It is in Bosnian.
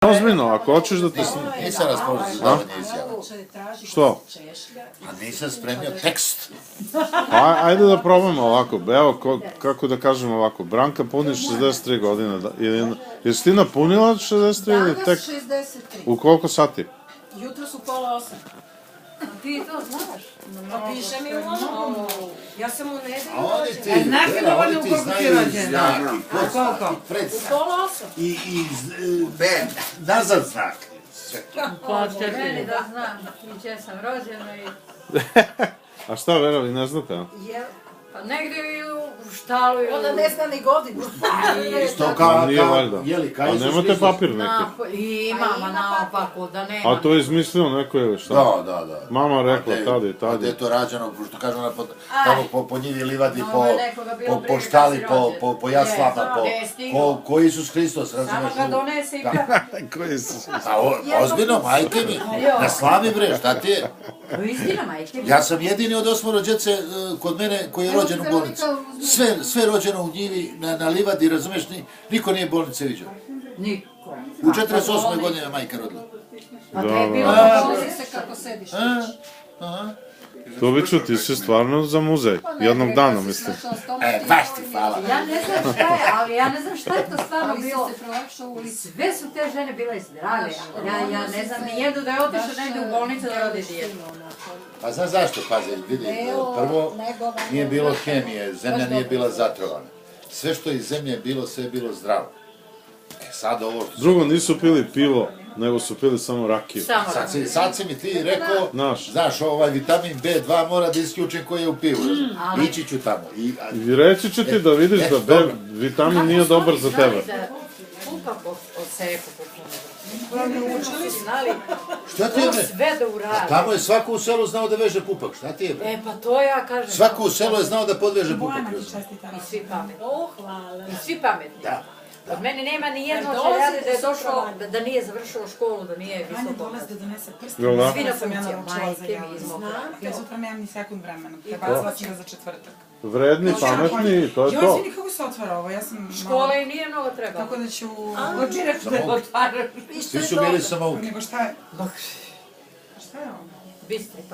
Ozbiljno, ako hoćeš da te... Nisam raspoložen za davanje izjava. Što? A nisam spremio tekst. Ajde da probamo ovako, evo, kako da kažem ovako, Branka puni 63 godine, jesi ti napunila 63 ili tek? Danas 63. U koliko sati? Jutro su 7:30. Ti to znaš? Pa piše mi ovo. Ja sam u nedelju A oni ti, rođena. Znaš li da oni oni ti u koliko si znaju rođena? znaki, A koliko? pred U 7:30. i nazad znak. Sve to. Pa Meni da znam i gdje sam rođena i... A šta, Vera, vi ne znate, a? Pa negdje i u štalu i... Ona ne zna ni godinu. Isto Nije valjda. Jeli, A nemate papir neki? Imam naopako, da nema. A to je izmislio neko ili šta? Da. Mama rekla tada i Gde tada. je to rađeno, što kažu ona tamo po njivi livadi, Ovo je nekoga bilo po briga štali, kad si rođen. po jaslama, Ne, stiglo. ko Isus Hristos, Samo razumeš? ga donese i Koji su? A ozbiljno, majke mi, na slavi bre, šta ti je? istina, majke. Ja sam jedini od 8 djece kod mene koji je rođen u bolnici. Sve rođeno u njivi, na livadi, razumeš, niko nije bolnice viđao. Niko. U 48. godine je majka rodila. Pa to je bilo Vozi se kako sediš. Tobiću, ti si stvarno za muzej. Jednog dana, mislim. Baš ti hvala. Ja ne znam šta je, ali ja ne znam šta je to stvarno bilo. Sve su te žene bile zdrave. Ja ne znam ni jednu da je otišla negdje u bolnicu da rodi dijete. Pa znaš zašto, pazi, vidi, prvo nije bilo hemije, zemlja nije bila zatrovana. Sve što iz zemlje je bilo, sve je bilo zdravo. Sad ovo što... Drugo, nisu pili pivo, nego su pili samo rakiju. Sad si mi ti rekao, znaš, ovaj vitamin B2 mora da isključim koji je u pivu. Ići ću tamo. I reći ću ti da vidiš da B vitamin nije dobar za tebe. Pupak od seku učili znali Šta ti je bre? sve da uradi. Tamo je svako u selu znao da veže pupak, šta ti je bre? Pa to ja kažem. Svako u selu je znao da podveže pupak. I svi pametni. Hvala. I svi pametni. Da. Od mene nema ni jednog čeljade da je došao, da nije završilo školu, da nije visoko. dolazi da donese prst. Jel da? Svi na Sam ja funkciju, naručila za majke mi javu. izmokla. Ja sutra nemam ni sekund vremena. Prebacila sam ga za četvrtak. Vredni, pametni, to je Joj, to. izvini, kako se otvara ovo? Ja sam... Škola i nije mnogo treba. Tako da ću... Očiraš da otvaraš. Svi su bili samouki. Nego šta je? Šta je ovo? Bistri pa.